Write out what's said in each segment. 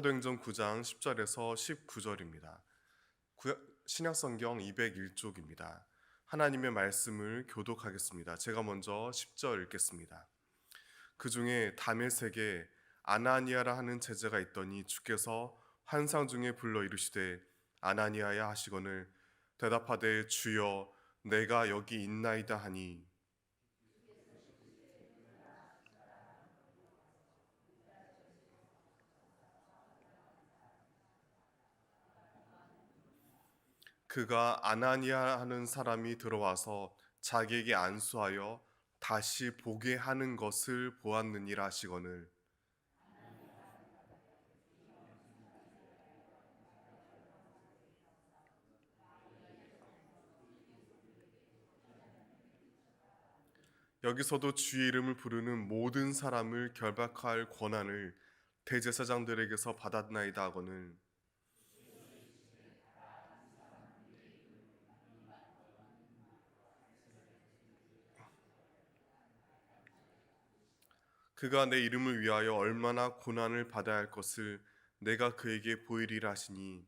사도행전 9장 10절에서 19절입니다. 신약성경 201쪽입니다. 하나님의 말씀을 교독하겠습니다. 제가 먼저 10절 읽겠습니다. 그 중에 다메섹에 아나니아라 하는 제자가 있더니 주께서 환상 중에 불러 이르시되 아나니아야 하시거늘 대답하되 주여 내가 여기 있나이다 하니 그가 아나니아 하는 사람이 들어와서 자기에게 안수하여 다시 보게 하는 것을 보았느니라 하시거늘 여기서도 주의 이름을 부르는 모든 사람을 결박할 권한을 대제사장들에게서 받았나이다 하거늘 그가 내 이름을 위하여 얼마나 고난을 받아야 할 것을 내가 그에게 보이리라 하시니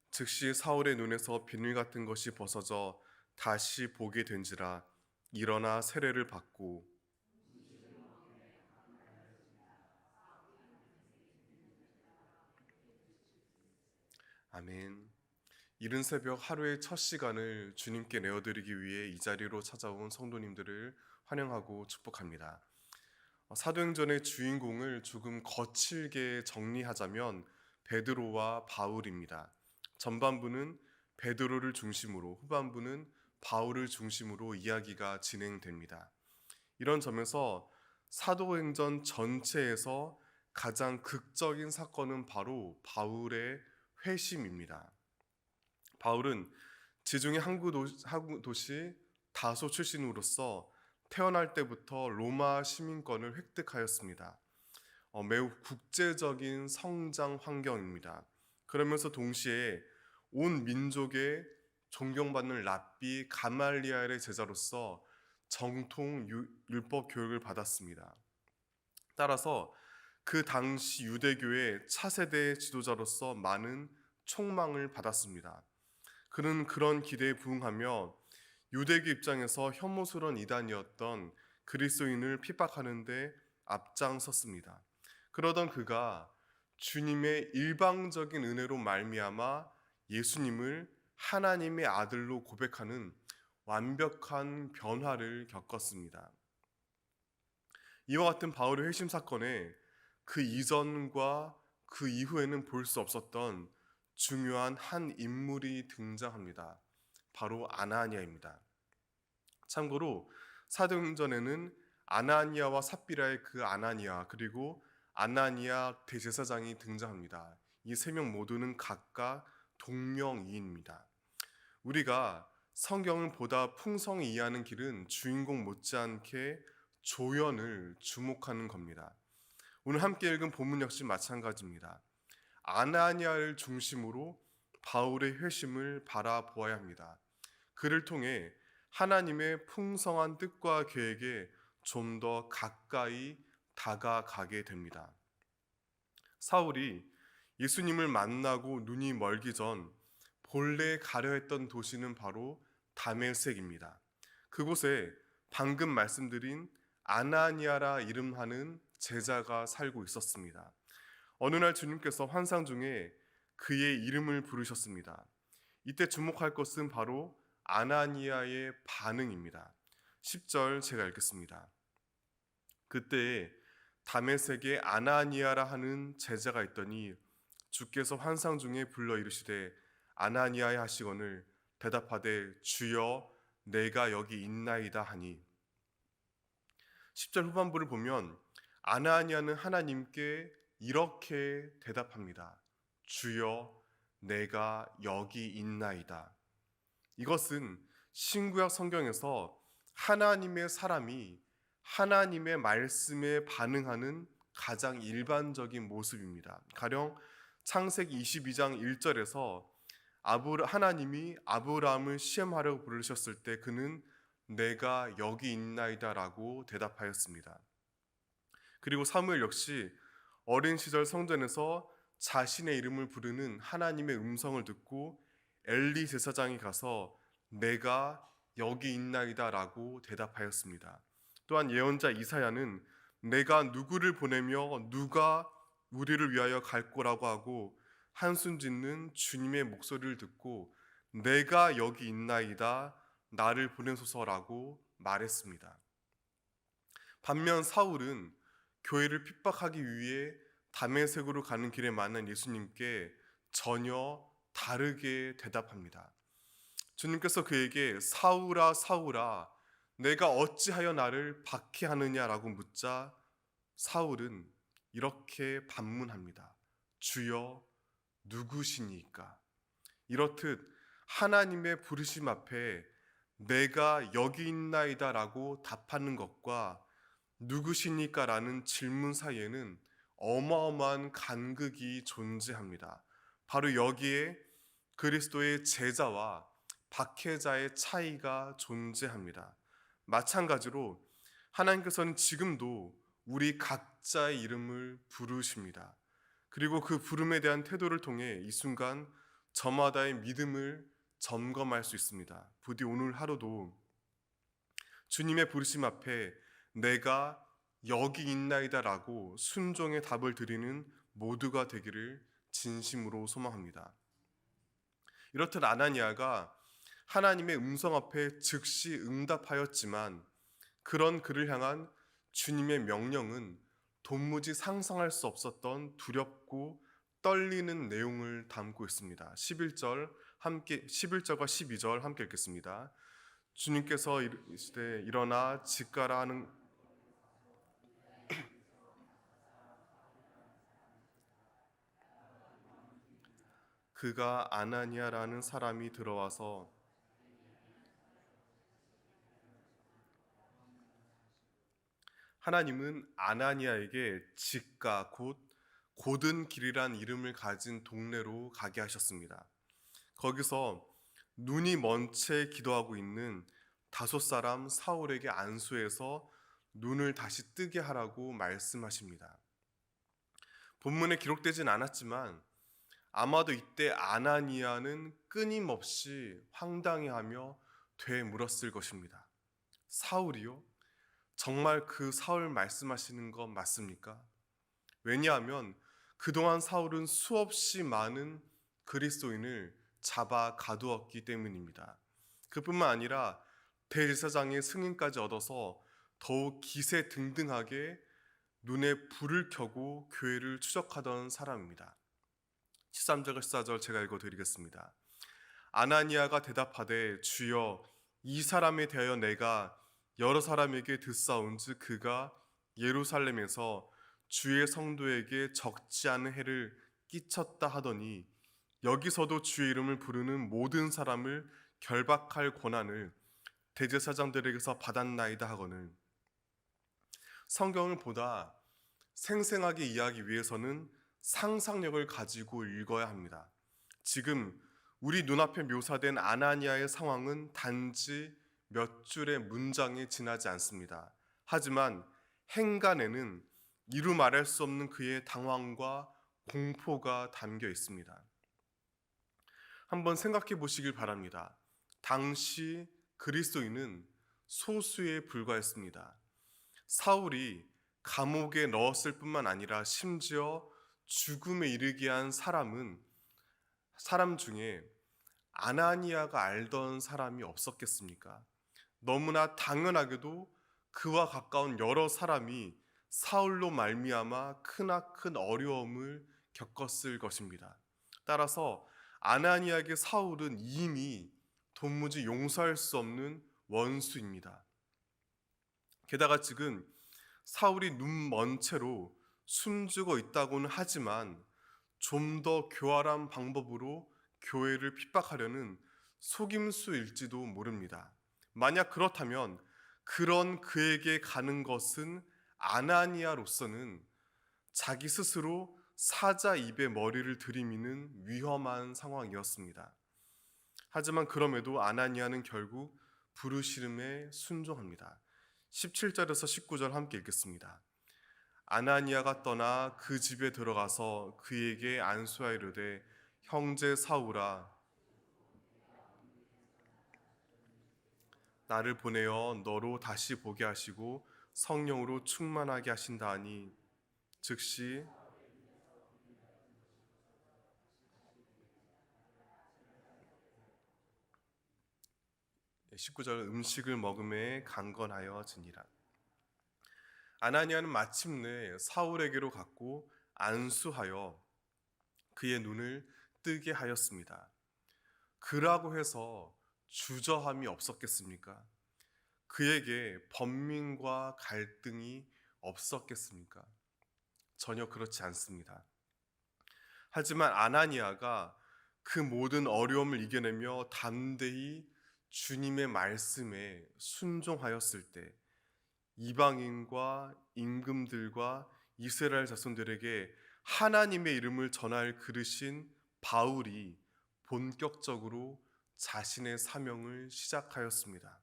즉시 사울의 눈에서 비늘 같은 것이 벗어져 다시 보게 된지라 일어나 세례를 받고 아멘. 이른 새벽 하루의 첫 시간을 주님께 내어드리기 위해 이 자리로 찾아온 성도님들을 환영하고 축복합니다. 사도행전의 주인공을 조금 거칠게 정리하자면 베드로와 바울입니다. 전반부는 베드로를 중심으로, 후반부는 바울을 중심으로 이야기가 진행됩니다. 이런 점에서 사도행전 전체에서 가장 극적인 사건은 바로 바울의 회심입니다. 바울은 지중해 항구 도시 다소 출신으로서 태어날 때부터 로마 시민권을 획득하였습니다. 매우 국제적인 성장 환경입니다. 그러면서 동시에 온 민족의 존경받는 랍비 가말리엘의 제자로서 정통 율법 교육을 받았습니다. 따라서 그 당시 유대교의 차세대 지도자로서 많은 촉망을 받았습니다. 그는 그런 기대에 부응하며 유대교 입장에서 혐오스러운 이단이었던 그리스도인을 핍박하는 데 앞장섰습니다. 그러던 그가 주님의 일방적인 은혜로 말미암아 예수님을 하나님의 아들로 고백하는 완벽한 변화를 겪었습니다. 이와 같은 바울의 회심 사건에 그 이전과 그 이후에는 볼 수 없었던 중요한 한 인물이 등장합니다. 바로 아나니아입니다. 참고로 사도행전에는 아나니아와 삽비라의 그 아나니아 그리고 아나니아 대제사장이 등장합니다. 이 세 명 모두는 각각 동명이인입니다. 우리가 성경을 보다 풍성히 이해하는 길은 주인공 못지않게 조연을 주목하는 겁니다. 오늘 함께 읽은 본문 역시 마찬가지입니다. 아나니아를 중심으로 바울의 회심을 바라보아야 합니다. 그를 통해 하나님의 풍성한 뜻과 계획에 좀 더 가까이 다가가게 됩니다. 사울이 예수님을 만나고 눈이 멀기 전 본래 가려 했던 도시는 바로 다메섹입니다. 그곳에 방금 말씀드린 아나니아라 이름하는 제자가 살고 있었습니다. 어느 날 주님께서 환상 중에 그의 이름을 부르셨습니다. 이때 주목할 것은 바로 아나니아의 반응입니다. 10절 제가 읽겠습니다. 그때 다메섹에 아나니아라 하는 제자가 있더니 주께서 환상 중에 불러 이르시되 아나니아야 하시거늘 대답하되 주여 내가 여기 있나이다 하니 10절 후반부를 보면 아나니아는 하나님께 이렇게 대답합니다. 주여 내가 여기 있나이다. 이것은 신구약 성경에서 하나님의 사람이 하나님의 말씀에 반응하는 가장 일반적인 모습입니다. 가령 창세기 22장 1절에서 하나님이 아브라함을 시험하려고 부르셨을 때 그는 내가 여기 있나이다라고 대답하였습니다. 그리고 사무엘 역시 어린 시절 성전에서 자신의 이름을 부르는 하나님의 음성을 듣고 엘리 제사장이 가서 내가 여기 있나이다라고 대답하였습니다. 또한 예언자 이사야는 내가 누구를 보내며 누가 우리를 위하여 갈 거라고 하고 한숨 짓는 주님의 목소리를 듣고 내가 여기 있나이다 나를 보내소서라고 말했습니다. 반면 사울은 교회를 핍박하기 위해 다메섹으로 가는 길에 만난 예수님께 전혀 다르게 대답합니다. 주님께서 그에게 사울아 사울아 내가 어찌하여 나를 박해하느냐라고 묻자 사울은 이렇게 반문합니다. 주여 누구시니까? 이렇듯 하나님의 부르심 앞에 내가 여기 있나이다라고 답하는 것과 누구시니까 라는 질문 사이에는 어마어마한 간극이 존재합니다. 바로 여기에 그리스도의 제자와 박해자의 차이가 존재합니다. 마찬가지로 하나님께서는 지금도 우리 각자의 이름을 부르십니다. 그리고 그 부름에 대한 태도를 통해 이 순간 저마다의 믿음을 점검할 수 있습니다. 부디 오늘 하루도 주님의 부르심 앞에 내가 여기 있나이다라고 순종의 답을 드리는 모두가 되기를 진심으로 소망합니다. 이렇듯 아나니아가 하나님의 음성 앞에 즉시 응답하였지만 그런 그를 향한 주님의 명령은 도무지 상상할 수 없었던 두렵고 떨리는 내용을 담고 있습니다. 11절과 12절 함께 읽겠습니다. 주님께서 이르시되 일어나 집 가라 하는 그가 아나니아라는 사람이 들어와서 하나님은 아나니아에게 직가 곧 곧은 길이란 이름을 가진 동네로 가게 하셨습니다. 거기서 눈이 먼 채 기도하고 있는 5사람 사울에게 안수해서 눈을 다시 뜨게 하라고 말씀하십니다. 본문에 기록되진 않았지만 아마도 이때 아나니아는 끊임없이 황당해하며 되물었을 것입니다. 사울이요? 정말 그 사울 말씀하시는 것 맞습니까? 왜냐하면 그동안 사울은 수없이 많은 그리스도인을 잡아 가두었기 때문입니다. 그뿐만 아니라 대제사장의 승인까지 얻어서 더욱 기세등등하게 눈에 불을 켜고 교회를 추적하던 사람입니다. 13절과 14절 제가 읽어드리겠습니다. 아나니아가 대답하되 주여 이 사람에 대하여 내가 여러 사람에게 듣사온즉 그가 예루살렘에서 주의 성도에게 적지 않은 해를 끼쳤다 하더니 여기서도 주의 이름을 부르는 모든 사람을 결박할 권한을 대제사장들에게서 받았나이다 하거늘. 성경을 보다 생생하게 이해하기 위해서는 상상력을 가지고 읽어야 합니다. 지금 우리 눈앞에 묘사된 아나니아의 상황은 단지 몇 줄의 문장에 지나지 않습니다. 하지만 행간에는 이루 말할 수 없는 그의 당황과 공포가 담겨 있습니다. 한번 생각해 보시길 바랍니다. 당시 그리스도인은 소수에 불과했습니다. 사울이 감옥에 넣었을 뿐만 아니라 심지어 죽음에 이르게 한 사람 중에 아나니아가 알던 사람이 없었겠습니까? 너무나 당연하게도 그와 가까운 여러 사람이 사울로 말미암아 크나큰 어려움을 겪었을 것입니다. 따라서 아나니아에게 사울은 이미 도무지 용서할 수 없는 원수입니다. 게다가 지금 사울이 눈 먼 채로 숨지고 있다고는 하지만 좀 더 교활한 방법으로 교회를 핍박하려는 속임수일지도 모릅니다. 만약 그렇다면 그런 그에게 가는 것은 아나니아로서는 자기 스스로 사자 입에 머리를 들이미는 위험한 상황이었습니다. 하지만 그럼에도 아나니아는 결국 부르심에 순종합니다. 17절에서 19절 함께 읽겠습니다. 아나니아가 떠나 그 집에 들어가서 그에게 안수하여 이르되 형제 사울아 나를 보내어 너로 다시 보게 하시고 성령으로 충만하게 하신다 하니 즉시 19절 음식을 먹음에 강건하여지니라. 아나니아는 마침내 사울에게로 갔고 안수하여 그의 눈을 뜨게 하였습니다. 그라고 해서 주저함이 없었겠습니까? 그에게 번민과 갈등이 없었겠습니까? 전혀 그렇지 않습니다. 하지만 아나니아가 그 모든 어려움을 이겨내며 담대히 주님의 말씀에 순종하였을 때 이방인과 임금들과 이스라엘 자손들에게 하나님의 이름을 전할 그릇인 바울이 본격적으로 자신의 사명을 시작하였습니다.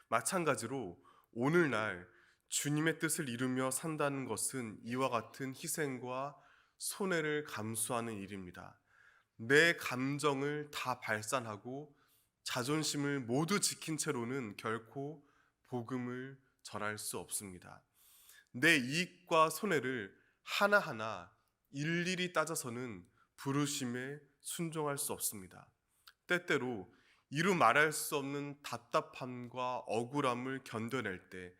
마찬가지로 오늘날 주님의 뜻을 이루며 산다는 것은 이와 같은 희생과 손해를 감수하는 일입니다. 내 감정을 다 발산하고 자존심을 모두 지킨 채로는 결코 복음을 전할 수 없습니다. 내 이익과 손해를 하나하나 일일이 따져서는 부르심에 순종할 수 없습니다. 때때로 이루 말할 수 없는 답답함과 억울함을 견뎌낼 때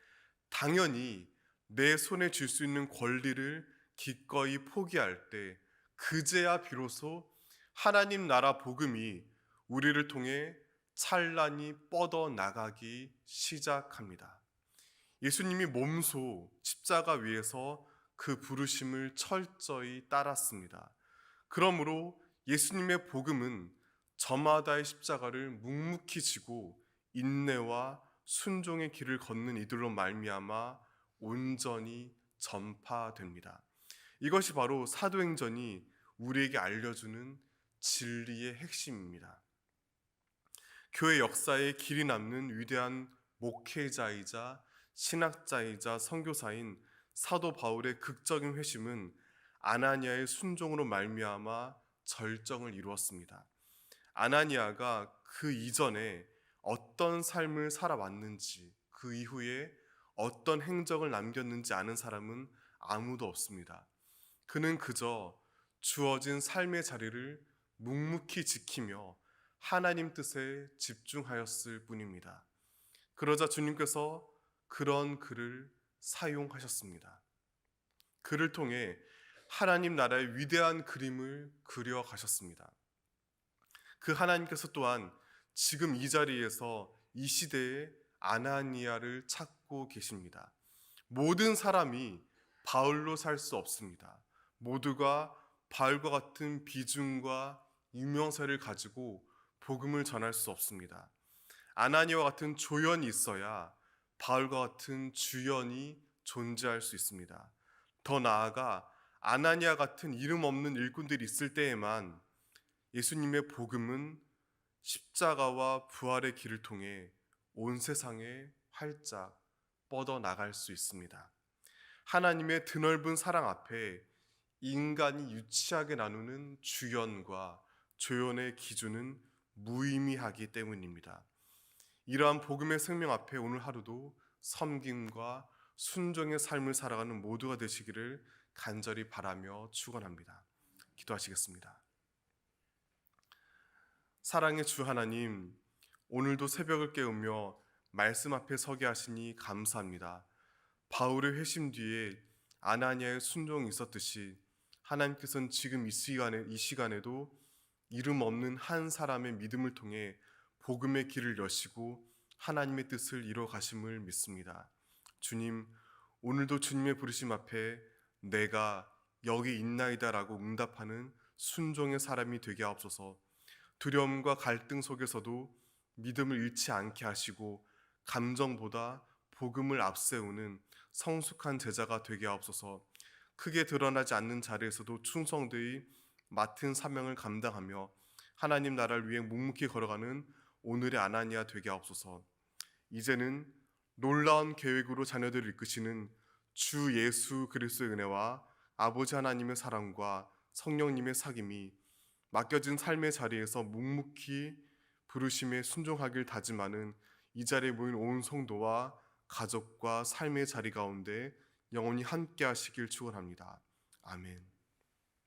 당연히 내 손에 쥘 수 있는 권리를 기꺼이 포기할 때 그제야 비로소 하나님 나라 복음이 우리를 통해 찬란히 뻗어 나가기 시작합니다. 예수님이 몸소 십자가 위에서 그 부르심을 철저히 따랐습니다. 그러므로 예수님의 복음은 저마다의 십자가를 묵묵히 지고 인내와 순종의 길을 걷는 이들로 말미암아 온전히 전파됩니다. 이것이 바로 사도행전이 우리에게 알려주는 진리의 핵심입니다. 교회 역사에 길이 남는 위대한 목회자이자 신학자이자 선교사인 사도 바울의 극적인 회심은 아나니아의 순종으로 말미암아 절정을 이루었습니다. 아나니아가 그 이전에 어떤 삶을 살아왔는지, 그 이후에 어떤 행적을 남겼는지 아는 사람은 아무도 없습니다. 그는 그저 주어진 삶의 자리를 묵묵히 지키며 하나님 뜻에 집중하였을 뿐입니다. 그러자 주님께서 그런 그를 사용하셨습니다. 그를 통해 하나님 나라의 위대한 그림을 그려 가셨습니다. 그 하나님께서 또한 지금 이 자리에서 이 시대에 아나니아를 찾고 계십니다. 모든 사람이 바울로 살 수 없습니다. 모두가 바울과 같은 비중과 유명세를 가지고 복음을 전할 수 없습니다. 아나니아와 같은 조연이 있어야 바울과 같은 주연이 존재할 수 있습니다. 더 나아가 아나니아 같은 이름 없는 일꾼들이 있을 때에만 예수님의 복음은 십자가와 부활의 길을 통해 온 세상에 활짝 뻗어 나갈 수 있습니다. 하나님의 드넓은 사랑 앞에 인간이 유치하게 나누는 주연과 조연의 기준은 무의미하기 때문입니다. 이러한 복음의 생명 앞에 오늘 하루도 섬김과 순종의 삶을 살아가는 모두가 되시기를 간절히 바라며 축원합니다. 기도하시겠습니다. 사랑의 주 하나님, 오늘도 새벽을 깨우며 말씀 앞에 서게 하시니 감사합니다. 바울의 회심 뒤에 아나니아의 순종이 있었듯이 하나님께서는 지금 이 시간에도 이름 없는 한 사람의 믿음을 통해 복음의 길을 여시고 하나님의 뜻을 이뤄 가심을 믿습니다. 주님, 오늘도 주님의 부르심 앞에 내가 여기 있나이다라고 응답하는 순종의 사람이 되게 하옵소서. 두려움과 갈등 속에서도 믿음을 잃지 않게 하시고 감정보다 복음을 앞세우는 성숙한 제자가 되게 하옵소서. 크게 드러나지 않는 자리에서도 충성되이 맡은 사명을 감당하며 하나님 나라를 위해 묵묵히 걸어가는 오늘의 아나니아 되게 하옵소서. 이제는 놀라운 계획으로 자녀들을 이끄시는 주 예수 그리스도의 은혜와 아버지 하나님의 사랑과 성령님의 사귐이 맡겨진 삶의 자리에서 묵묵히 부르심에 순종하길 다짐하는 이 자리에 모인 온 성도와 가족과 삶의 자리 가운데 영원히 함께 하시길 축원합니다. 아멘.